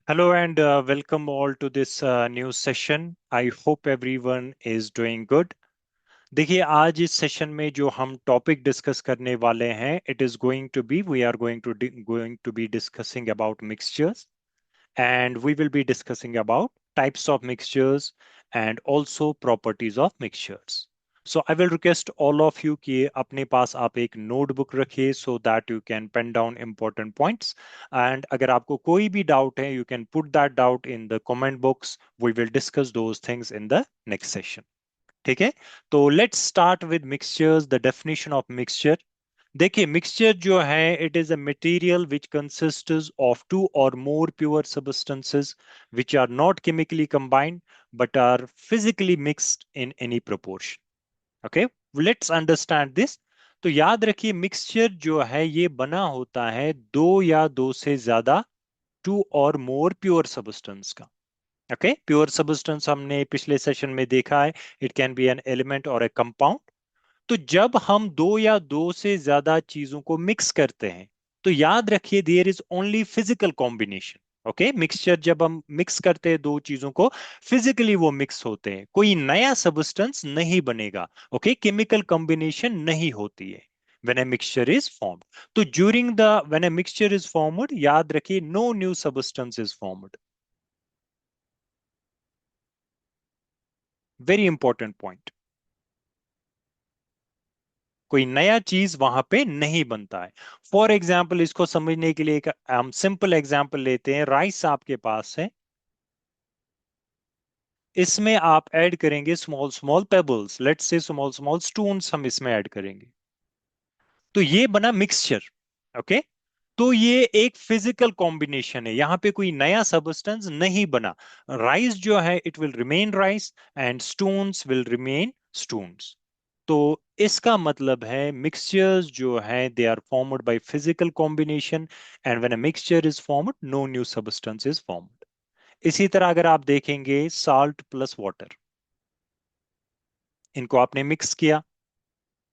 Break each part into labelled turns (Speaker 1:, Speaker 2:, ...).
Speaker 1: Hello and welcome all to this new session. I hope everyone is doing good. देखिए आज इस session में जो हम टॉपिक डिस्कस करने वाले हैं it is going to be we are going to be discussing about mixtures and we will be discussing about types of mixtures and also properties of mixtures. So I will request all of you कि अपने पास आप एक notebook रखिए so that you can pen down important points and अगर आपको कोई भी doubt है you can put that doubt in the comment box. We will discuss those things in the next session. ठीक है तो let's start with mixtures the definition of mixture देखिए mixture जो है it is a material which consists of two और more pure substances which are not chemically combined but are physically mixed in any proportion okay let's understand this तो याद रखिए mixture जो है ये बना होता है दो या दो से ज्यादा टू और मोर प्योर सबस्टेंस का ओके प्योर सबस्टेंस हमने पिछले सेशन में देखा है it can be an element और ए कंपाउंड तो जब हम दो या दो से ज्यादा चीजों को मिक्स करते हैं तो याद रखिए there is only physical combination okay mixture जब हम मिक्स करते हैं दो चीजों को फिजिकली वो मिक्स होते हैं कोई नया सबस्टेंस नहीं बनेगा ओके केमिकल कॉम्बिनेशन नहीं होती है when a mixture is formed तो during the when a mixture is formed याद रखिए no new substance is formed very important point कोई नया चीज वहां पे नहीं बनता है फॉर एग्जाम्पल इसको समझने के लिए एक हम सिंपल एग्जाम्पल लेते हैं राइस आपके पास है इसमें आप ऐड करेंगे small small pebbles let's say small small stones हम इसमें ऐड करेंगे तो ये बना मिक्सचर ओके तो ये एक फिजिकल कॉम्बिनेशन है यहां पे कोई नया सबस्टेंस नहीं बना राइस जो है it will remain rice and stones will remain stones तो इसका मतलब है मिक्सचर्स जो है they are formed by physical combination and when a mixture is formed no new substance is formed इसी तरह अगर आप देखेंगे साल्ट प्लस वाटर इनको आपने मिक्स किया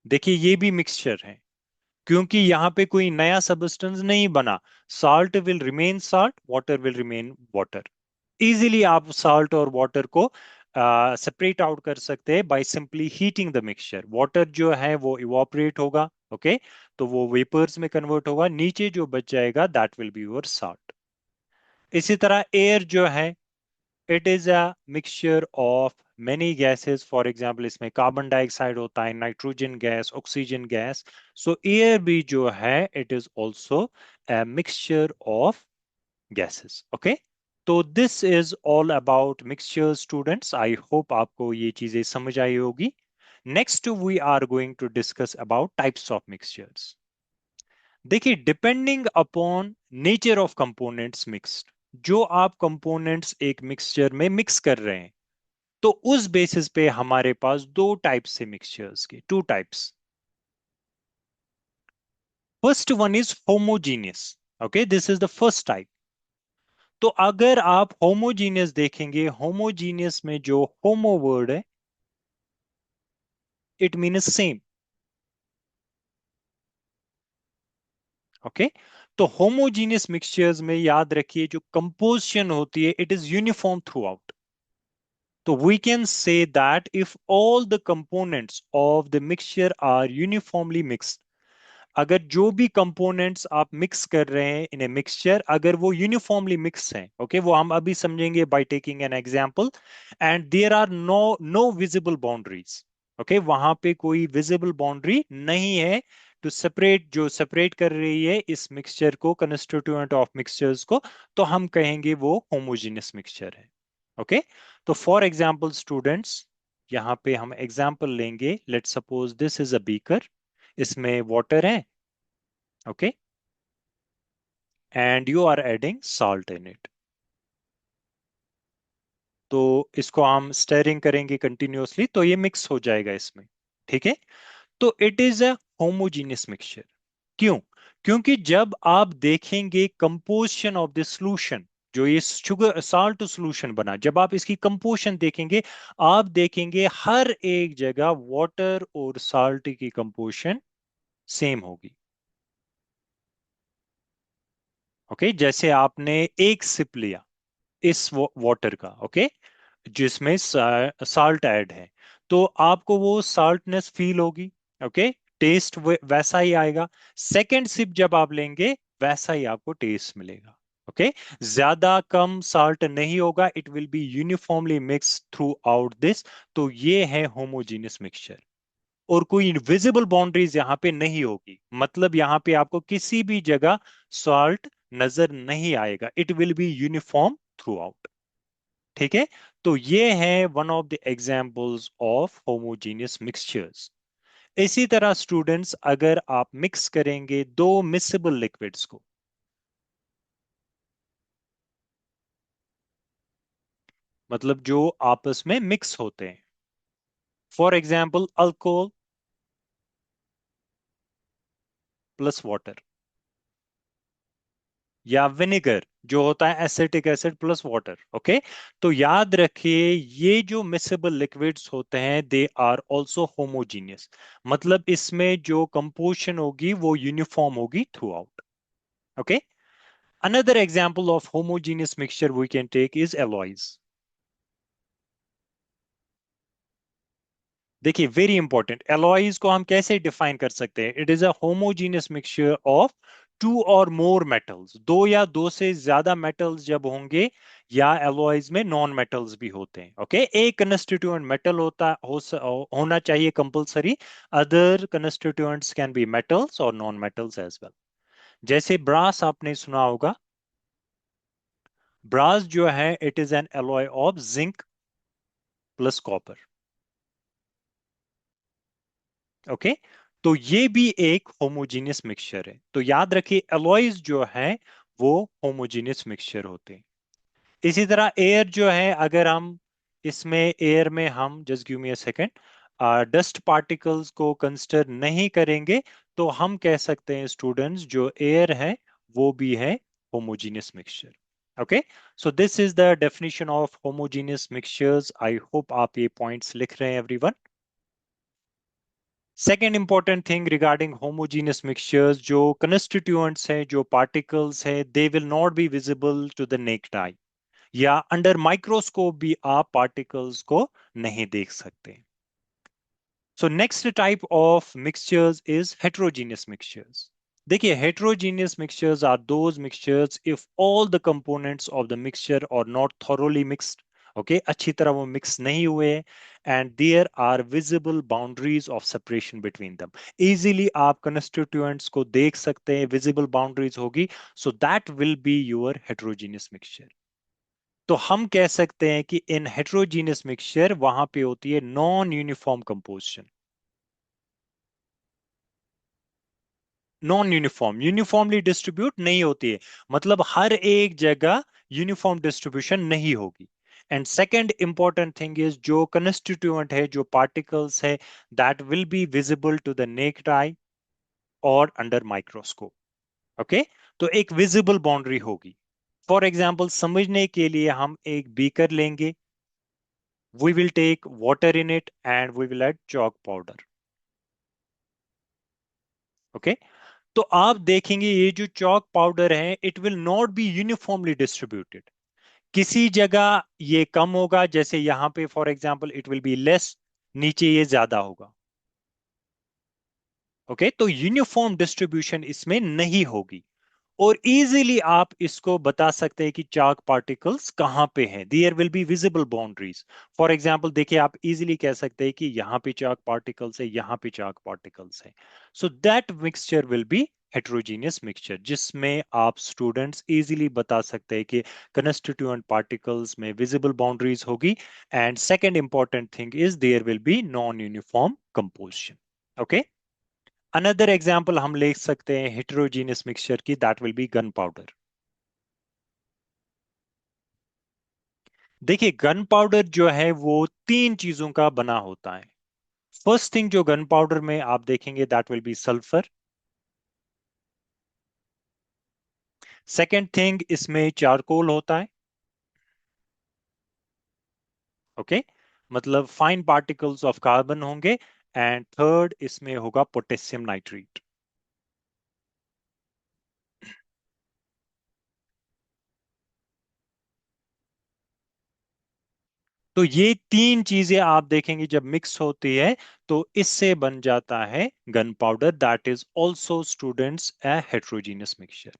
Speaker 1: देखिए ये भी मिक्सचर है क्योंकि यहां पे कोई नया सब्सटेंस नहीं बना salt will remain salt water will remain water easily आप साल्ट और वाटर को सेपरेट आउट कर सकते हैं by simply heating the mixture water जो है वो इवापोरेट होगा ओके तो वो वेपर्स में कन्वर्ट होगा नीचे जो बच जाएगा that will be your salt इसी तरह एयर जो है it is a mixture of many gases for example इसमें कार्बन डाइऑक्साइड होता है नाइट्रोजन गैस ऑक्सीजन गैस सो एयर भी जो है it is also a mixture of gases okay तो this is all about mixture students I hope आपको ये चीजें समझ आई होगी next we are going to discuss about types of mixtures देखिए depending upon nature of components mixed जो आप कंपोनेंट्स एक मिक्सचर में मिक्स कर रहे हैं तो उस बेसिस पे हमारे पास दो टाइप्स से मिक्सचर्स के two types first one is homogeneous okay this is the first type तो अगर आप होमोजीनियस देखेंगे होमोजीनियस में जो होमो वर्ड है इट मीन्स सेम ओके तो होमोजीनियस मिक्सचर्स में याद रखिए जो कंपोजिशन होती है it is uniform throughout तो we can say that if all the components of the mixture are uniformly mixed अगर जो भी कंपोनेंट्स आप मिक्स कर रहे हैं इन ए मिक्सचर अगर वो यूनिफॉर्मली मिक्स हैं ओके वो हम अभी समझेंगे by taking an example and there are no visible boundaries okay वहां पे कोई विजिबल बाउंड्री नहीं है टू सेपरेट जो सेपरेट कर रही है इस मिक्सचर को कंस्टिट्यूएंट ऑफ मिक्सचर्स को तो हम कहेंगे वो होमोजेनियस मिक्सचर है ओके तो फॉर एग्जांपल स्टूडेंट्स यहाँ पे हम एग्जांपल लेंगे let suppose this is a beaker इसमें वाटर है okay and you are adding salt in it तो इसको हम स्टेरिंग करेंगे कंटिन्यूअसली तो ये मिक्स हो जाएगा इसमें ठीक है तो it is a homogeneous mixture क्यों क्योंकि जब आप देखेंगे कंपोजिशन ऑफ द सॉल्यूशन जो ये शुगर साल्ट सॉल्यूशन बना जब आप इसकी कंपोजिशन देखेंगे आप देखेंगे हर एक जगह वाटर और साल्ट की कंपोजिशन सेम होगी ओके जैसे आपने एक सिप लिया इस वाटर का, ओके, जिसमें साल्ट ऐड है। तो आपको वो साल्टनेस फील होगी, ओके, टेस्ट वैसा ही आएगा। सेकेंड सिप जब आप लेंगे वैसा ही आपको टेस्ट मिलेगा, ओके। ज्यादा कम साल्ट नहीं होगा, it will B uniformly mix through out this. तो ये है होमोजीनियस मिक्सचर। और कोई विजिबल बाउंड्रीज यहाँ पे नहीं होगी, मतलब यहाँ पे आपको किसी भी जगह सॉल्ट नजर नहीं आएगा, it will be uniform through out. ठीक है। तो ये है one of the examples of homogeneous mixtures. इसी तरह स्टूडेंट्स, अगर आप मिक्स करेंगे दो मिक्सेबल लिक्विड्स को, मतलब जो आपस में मिक्स होते हैं, for example alcohol plus water, या विनेगर जो होता है acetic acid plus water, okay. तो याद रखिए ये जो मिक्सेबल लिक्विड्स होते हैं दे आर आल्सो होमोजीनियस, मतलब इसमें जो कंपोजिशन होगी वो यूनिफॉर्म होगी through out, okay. Another example of homogeneous mixture we can take is alloys. देखिए वेरी इंपॉर्टेंट, एलॉयज को हम कैसे डिफाइन कर सकते हैं? It is a homogeneous mixture of two और मोर मेटल्स, दो या दो से ज्यादा मेटल्स जब होंगे, या एलॉयज में नॉन मेटल्स भी होते हैं, ओके। एक कंस्टिट्यूएंट मेटल होना चाहिए compulsory, other constituents can be metals और नॉन मेटल्स एज वेल। जैसे ब्रास आपने सुना होगा, ब्रास जो है it is an alloy of zinc plus copper, okay. तो ये भी एक होमोजीनियस मिक्सचर है। तो याद रखिए एलॉयज जो है वो होमोजीनियस मिक्सचर होते हैं। इसी तरह एयर जो है, अगर हम इसमें एयर में हम just give me a second dust particles को कंसिडर नहीं करेंगे, तो हम कह सकते हैं स्टूडेंट्स जो एयर है वो भी है homogeneous mixture, okay. So this is the definition of homogeneous mixtures. I hope आप ये पॉइंट्स लिख रहे हैं everyone. Second important thing regarding homogeneous mixtures, जो कंस्टिट्यूएंट्स हैं, जो पार्टिकल्स हैं, they will not be visible to the naked eye, या अंडर माइक्रोस्कोप भी आप पार्टिकल्स को नहीं देख सकते। So next type of mixtures is heterogeneous mixtures. देखिए heterogeneous mixtures are those mixtures if all the components of the mixture are not thoroughly mixed, okay, अच्छी तरह वो मिक्स नहीं हुए, and there are visible boundaries of separation between them. Easily आप constituents को देख सकते हैं, visible boundaries होगी, so that will be your heterogeneous mixture. तो हम कह सकते हैं कि इन heterogeneous mixture वहां पे होती है non uniform composition. Non uniform, uniformly distribute नहीं होती है, मतलब हर एक जगह यूनिफॉर्म डिस्ट्रीब्यूशन नहीं होगी। And second important thing is जो कंस्टिट्यूएंट है, जो पार्टिकल्स है, that will be visible to the naked eye और अंडर माइक्रोस्कोप, ओके। तो एक विजिबल बाउंड्री होगी। फॉर एग्जाम्पल समझने के लिए हम एक बीकर लेंगे, we will take water in it and we will add chalk powder, okay. तो आप देखेंगे ये जो चॉक पाउडर है it will not be uniformly distributed, किसी जगह ये कम होगा, जैसे यहां पे for example it will be less, नीचे ये ज्यादा होगा, ओके। तो यूनिफॉर्म डिस्ट्रीब्यूशन इसमें नहीं होगी। और इजीली आप इसको बता सकते हैं कि चार्क पार्टिकल्स कहां पे हैं, there will be visible boundaries. For example देखिए आप इजीली कह सकते हैं कि यहां पे चार्क पार्टिकल्स है, यहां पे चार्क पार्टिकल्स है। So that mixture will be heterogeneous mixture, जिसमें आप स्टूडेंट्स इजीली बता सकते हैं कि कंस्टिट्यूएंट पार्टिकल्स में विजिबल बाउंड्रीज होगी। And second important thing is there will be non uniform composition, okay. Another example हम ले सकते हैं हेटेरोजेनियस मिक्सचर की, that will be gun powder. देखिए गन पाउडर जो है वो तीन चीजों का बना होता है। फर्स्ट थिंग जो गन पाउडर में आप देखेंगे that will B sulphur. Second thing इसमें चारकोल होता है, ओके, मतलब फाइन पार्टिकल्स ऑफ कार्बन होंगे। एंड थर्ड इसमें होगा पोटेशियम नाइट्रेट। तो ये तीन चीजें आप देखेंगे जब मिक्स होती है तो इससे बन जाता है gun powder, that is also students A heterogeneous mixture.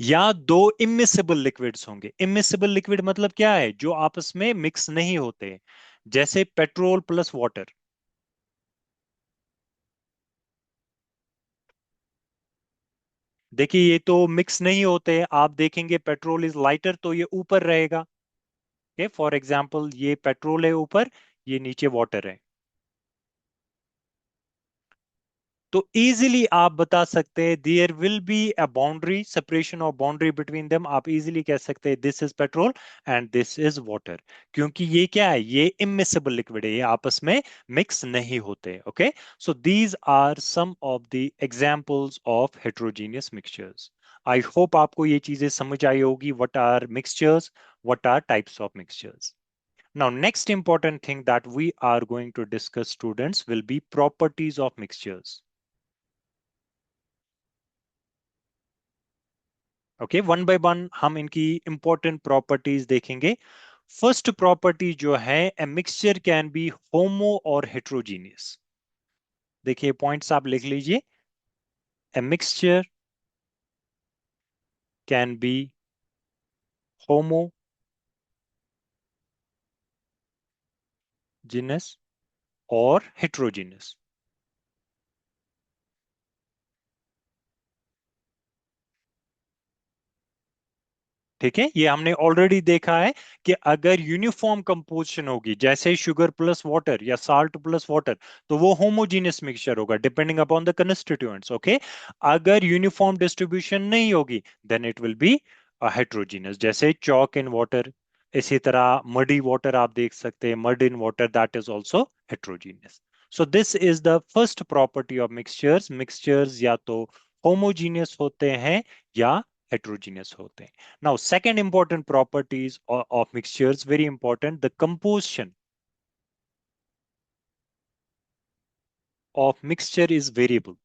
Speaker 1: या दो इमिसिबल लिक्विड्स होंगे। इमिसिबल लिक्विड मतलब क्या है? जो आपस में मिक्स नहीं होते, जैसे पेट्रोल प्लस वाटर। देखिए ये तो मिक्स नहीं होते, आप देखेंगे पेट्रोल इज लाइटर तो ये ऊपर रहेगा। ओके, फॉर एग्जांपल ये पेट्रोल है ऊपर, ये नीचे वाटर है। तो इजीली आप बता सकते हैं there will be a boundary, separation of boundary between them. आप इजीली कह सकते हैं this is petrol and this is water, क्योंकि ये क्या है? ये इमिसिबल लिक्विड है, ये आपस में मिक्स नहीं होते। Okay, so these are some of the examples of heterogeneous mixtures. I hope आपको ये चीजें समझ आई होगी, what are mixtures, what are types of mixtures. Now, next important thing that we are going to discuss, students, will be properties of mixtures. Okay, one by one हम इनकी important properties देखेंगे। First property जो है, a mixture can be होमो और heterogeneous. देखिए points आप लिख लीजिए। A mixture can be homogeneous और हेट्रोजीनियस। ठीक है, ये हमने ऑलरेडी देखा है कि अगर यूनिफॉर्म कंपोजिशन होगी, जैसे शुगर प्लस वाटर या साल्ट प्लस वाटर, तो वो होमोजीनियस मिक्सचर होगा depending upon the constituents. Okay, अगर यूनिफॉर्म डिस्ट्रीब्यूशन नहीं होगी then it will be heterogeneous, जैसे चॉक इन वाटर। इसी तरह मडी वाटर आप देख सकते हैं, mud in water, that is also heterogeneous. So this is the first property of mixtures. Mixtures या तो होमोजीनियस होते हैं या heterogeneous होते हैं। Now, second important properties of mixtures, very important, the composition of mixture is variable.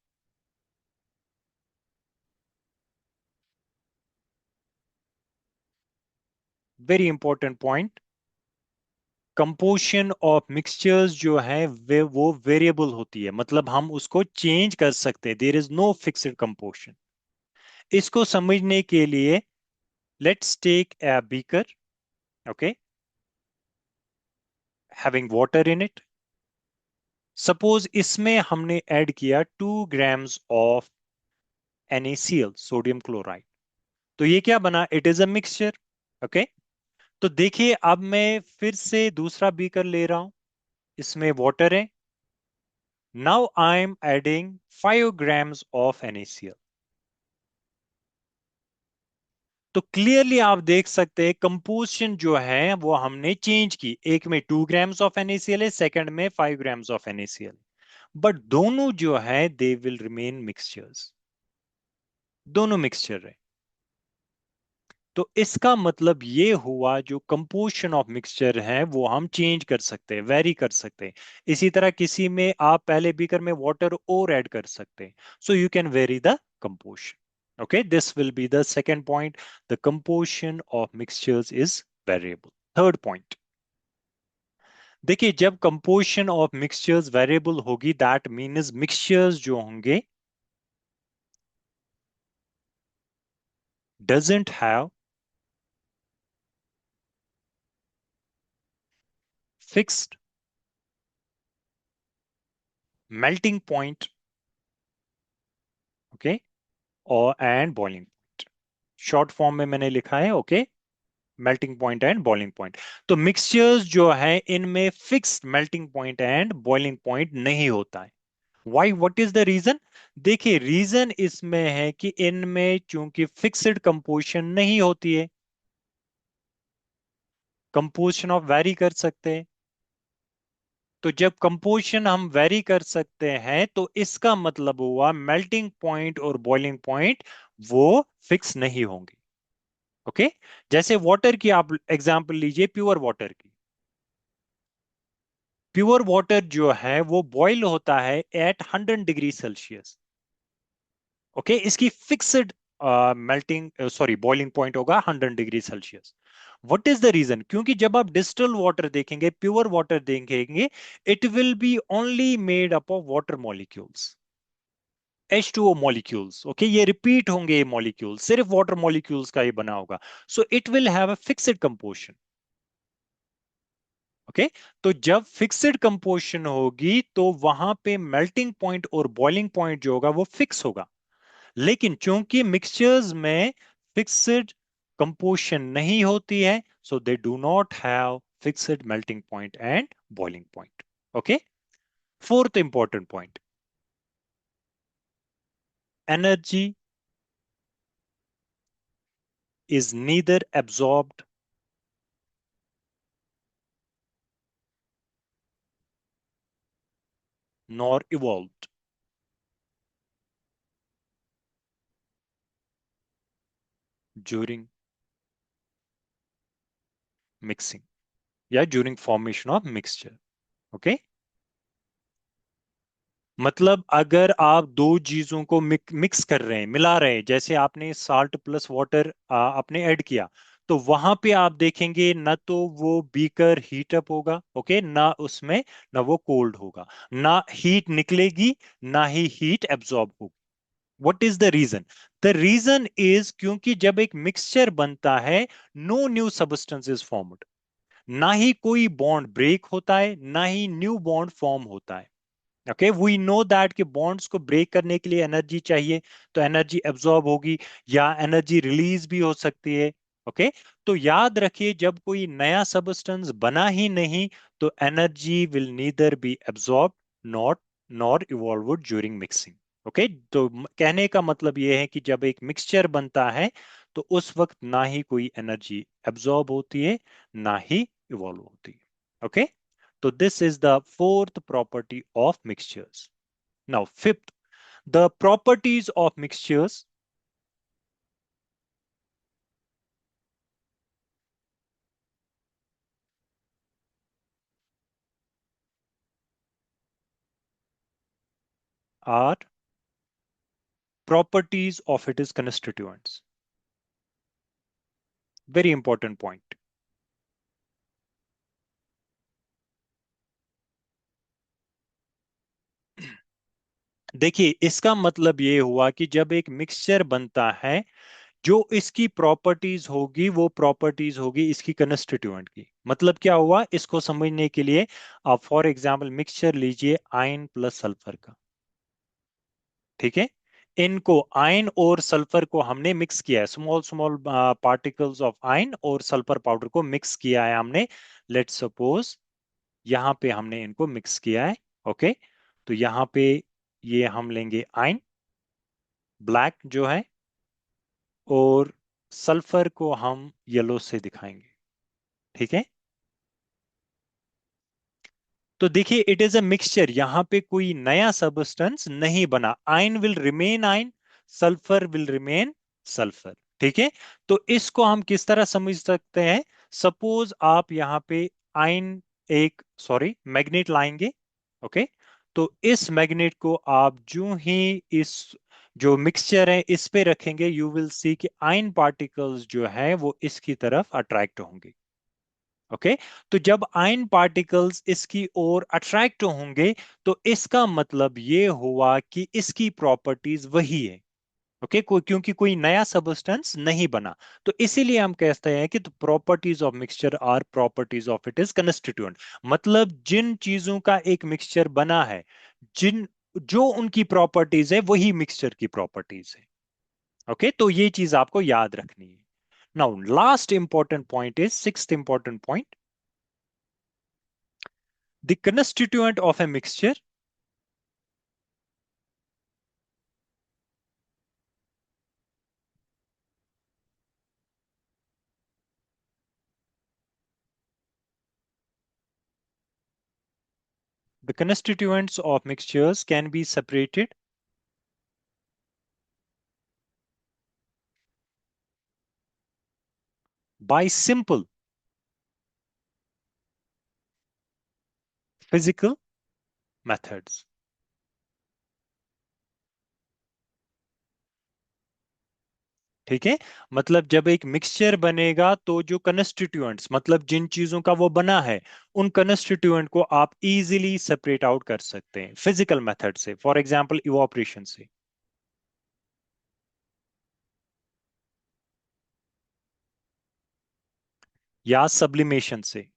Speaker 1: Very important point. Composition of mixtures जो है वो वेरिएबल होती है, मतलब हम उसको चेंज कर सकते हैं। There is no fixed composition. इसको समझने के लिए let's take a beaker, okay, having water in it. Suppose इसमें हमने ऐड किया 2 grams of NaCl, sodium chloride. तो ये क्या बना? It is a mixture. Okay, तो देखिए अब मैं फिर से दूसरा बीकर ले रहा हूं, इसमें वाटर है। Now I am adding 5 grams of NaCl। तो क्लियरली आप देख सकते हैं कंपोजिशन जो है वो हमने चेंज की। एक में 2 grams ऑफ NaCl है, सेकंड में 5 grams ऑफ NaCl, बट दोनों जो है दे विल रिमेन मिक्सचर्स। दोनों मिक्सचर है। तो इसका मतलब ये हुआ जो कंपोजिशन ऑफ मिक्सचर है वो हम चेंज कर सकते हैं, वेरी कर सकते हैं। इसी तरह किसी में आप पहले बीकर में वाटर और ऐड कर सकते हैं, so you can very the composition. Okay, this will be the second point, the composition of mixtures is variable. Third point, देखिए जब कंपोजिशन ऑफ मिक्सचर्स वेरिएबल होगी दैट मीन्स मिक्सचर्स जो होंगे doesn't have fixed melting point, okay, और and boiling. Short form में मैंने लिखा है, okay, melting point and boiling point. तो मिक्सचर्स जो है इनमें fixed melting point and boiling point नहीं होता है। Why? What is the reason? देखिए रीजन इसमें है कि इनमें चूंकि फिक्स्ड कंपोजिशन नहीं होती है, कंपोजिशन ऑफ वेरी कर सकते हैं। तो जब कंपोजिशन हम वेरी कर सकते हैं तो इसका मतलब हुआ मेल्टिंग पॉइंट और बॉइलिंग पॉइंट वो फिक्स नहीं होंगे। ओके, जैसे वाटर की आप एग्जांपल लीजिए, प्योर वाटर की। प्योर वाटर जो है वो बॉईल होता है एट 100 डिग्री सेल्सियस। ओके, इसकी fixed melting sorry boiling point होगा 100 degree Celsius. What is the reason? क्योंकि जब आप डिस्टिल वाटर देखेंगे, प्योर वाटर देखेंगे, it will be only made up of water molecules, H2O molecules. Okay, ये repeat होंगे, ये मॉलिक्यूल सिर्फ वाटर मॉलिक्यूल्स का ही बना होगा। So it will have a fixed composition. Okay, तो जब फिक्स्ड कंपोजिशन होगी तो वहां पे मेल्टिंग पॉइंट और बॉइलिंग पॉइंट जो होगा वो फिक्स होगा। लेकिन चूंकि मिक्सचर्स में फिक्स्ड कंपोजिशन नहीं होती है, so they do not have fixed melting point and boiling point. Okay, fourth important point, energy is neither absorbed nor evolved during mixing या during formation of mixture. Okay, मतलब अगर आप दो चीजों को मिक्स कर रहे हैं, मिला रहे हैं, जैसे आपने साल्ट प्लस वाटर आपने ऐड किया, तो वहां पे आप देखेंगे ना तो वो बीकर हीट अप होगा, ओके, ना उसमें, ना वो कोल्ड होगा, ना हीट निकलेगी, ना ही हीट एब्जॉर्ब होगी। What is the reason? The reason is क्योंकि जब एक मिक्सचर बनता है, no new substance is formed, ना ही कोई बॉन्ड ब्रेक होता है, ना ही न्यू बॉन्ड फॉर्म होता है। ओके, वी नो दैट कि बॉन्ड्स को ब्रेक करने के लिए एनर्जी चाहिए, तो एनर्जी एब्जॉर्ब होगी या एनर्जी रिलीज भी हो सकती है। ओके, तो याद रखिए, जब कोई नया सबस्टेंस बना ही नहीं, तो energy will neither be absorb not nor evolve during mixing. Okay, तो कहने का मतलब यह है कि जब एक मिक्सचर बनता है, तो उस वक्त ना ही कोई एनर्जी एब्जॉर्ब होती है, ना ही इवॉल्व होती है। Okay, so this is the fourth property of mixtures. Now, fifth, the properties of mixtures are properties of its constituents. Very important point. देखिए, इसका मतलब ये हुआ कि जब एक मिक्सचर बनता है, जो इसकी प्रॉपर्टीज होगी वो प्रॉपर्टीज होगी इसकी कंस्टिट्यूएंट की। मतलब क्या हुआ, इसको समझने के लिए आप फॉर एग्जांपल मिक्सचर लीजिए आयन प्लस सल्फर का। ठीक है, इनको आयन और सल्फर को हमने मिक्स किया है, small small particles of ion और सल्फर पाउडर को मिक्स किया है हमने। लेट्स सपोज यहां पे हमने इनको मिक्स किया है। ओके, तो यहां पे ये हम लेंगे आयन ब्लैक जो है, और सल्फर को हम येलो से दिखाएंगे। ठीक है, तो देखिए इट इज अ मिक्सचर, यहां पे कोई नया सबस्टेंस नहीं बना। Ion will remain ion, sulphur will remain sulphur. ठीक है, तो इसको हम किस तरह समझ सकते हैं? सपोज आप यहां पे आयन, एक सॉरी मैग्नेट लाएंगे। ओके, तो इस मैग्नेट को आप जो ही इस जो मिक्सचर है इस पे रखेंगे, यू विल सी कि आयन पार्टिकल्स जो है वो इसकी तरफ अट्रैक्ट होंगे। ओके, तो जब आयन पार्टिकल्स इसकी ओर अट्रैक्ट होंगे, तो इसका मतलब ये हुआ कि इसकी प्रॉपर्टीज वही है। ओके, क्योंकि कोई नया सबस्टेंस नहीं बना, तो इसीलिए हम कहते हैं कि properties of mixture are properties of it is constituent. मतलब जिन चीजों का एक मिक्सचर बना है, जिन जो उनकी प्रॉपर्टीज है वही मिक्सचर की प्रॉपर्टीज है। ओके, तो ये चीज आपको याद रखनी है। Now last important point is, sixth important point, the constituent of a mixture, the constituents of mixtures can be separated by simple physical methods. ठीक है। मतलब जब एक मिक्सचर बनेगा तो जो कंस्टिट्यूएंट्स, मतलब जिन चीजों का वो बना है, उन कंस्टिट्यूएंट को आप इजीली सेपरेट आउट कर सकते हैं फिजिकल मेथड से, फॉर एग्जांपल इवोपरेशन से या सब्लिमेशन से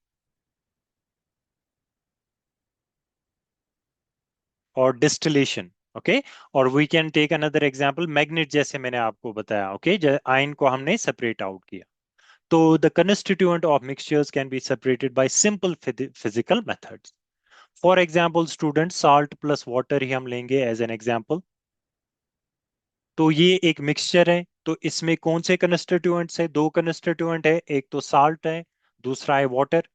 Speaker 1: और डिस्टिलेशन। ओके। और we can take another example magnet, जैसे मैंने आपको बताया। ओके, आयन को हमने सेपरेट आउट किया। तो the constituent of mixtures can be separated by simple physical methods. For example student, salt plus water ही हम लेंगे एज एन एग्जाम्पल। तो ये एक मिक्सचर है, तो इसमें कौन से कंस्टिट्यूएंट्स है? दो कंस्टिट्यूएंट है, एक तो साल्ट है, दूसरा है वाटर।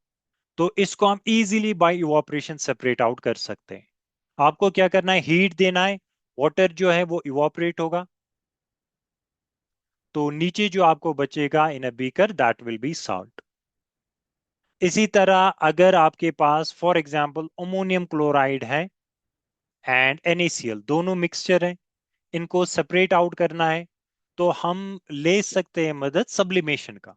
Speaker 1: तो इसको हम easily by evaporation separate out कर सकते हैं। आपको क्या करना है? हीट देना है, वाटर जो है वो इवापोरेट होगा, तो नीचे जो आपको बचेगा in a beaker, that will be salt. इसी तरह अगर आपके पास फॉर एग्जाम्पल अमोनियम क्लोराइड है एंड NaCl, दोनों मिक्सचर है, इनको सेपरेट आउट करना है, तो हम ले सकते हैं मदद सब्लिमेशन का।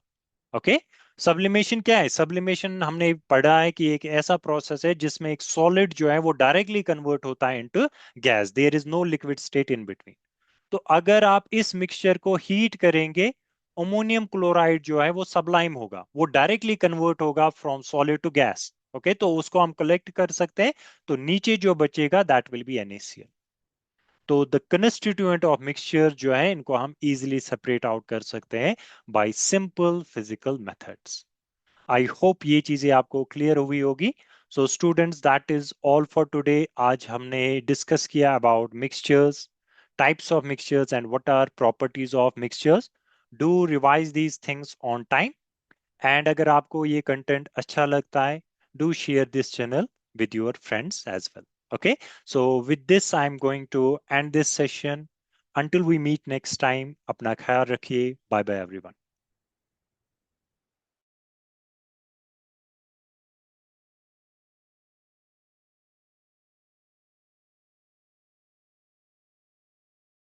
Speaker 1: ओके। सब्लिमेशन क्या है? सब्लिमेशन हमने पढ़ा है कि एक ऐसा प्रोसेस है जिसमें एक सॉलिड जो है वो डायरेक्टली कन्वर्ट होता है into gas, there is no liquid state in between. तो अगर आप इस मिक्सचर को हीट करेंगे, अमोनियम क्लोराइड जो है वो सबलाइम होगा, वो डायरेक्टली कन्वर्ट होगा from solid to gas. Okay, तो उसको हम कलेक्ट कर सकते हैं, तो नीचे जो बचेगा दैट विल बी NaCl। तो द कंस्टिट्यूएंट ऑफ मिक्सचर जो है इनको हम इजीली सेपरेट आउट कर सकते हैं by simple physical methods. I hope ये चीजें आपको क्लियर हुई होगी। So students, that is all for today. आज हमने डिस्कस किया about mixtures, types of mixtures and what are properties of mixtures. Do revise these things on time, and अगर आपको ये कंटेंट अच्छा लगता है, do share this channel with your friends as well. Okay, so with this I'm going to end this session. Until we meet next time, अपना ख्याल रखिए। Bye bye everyone.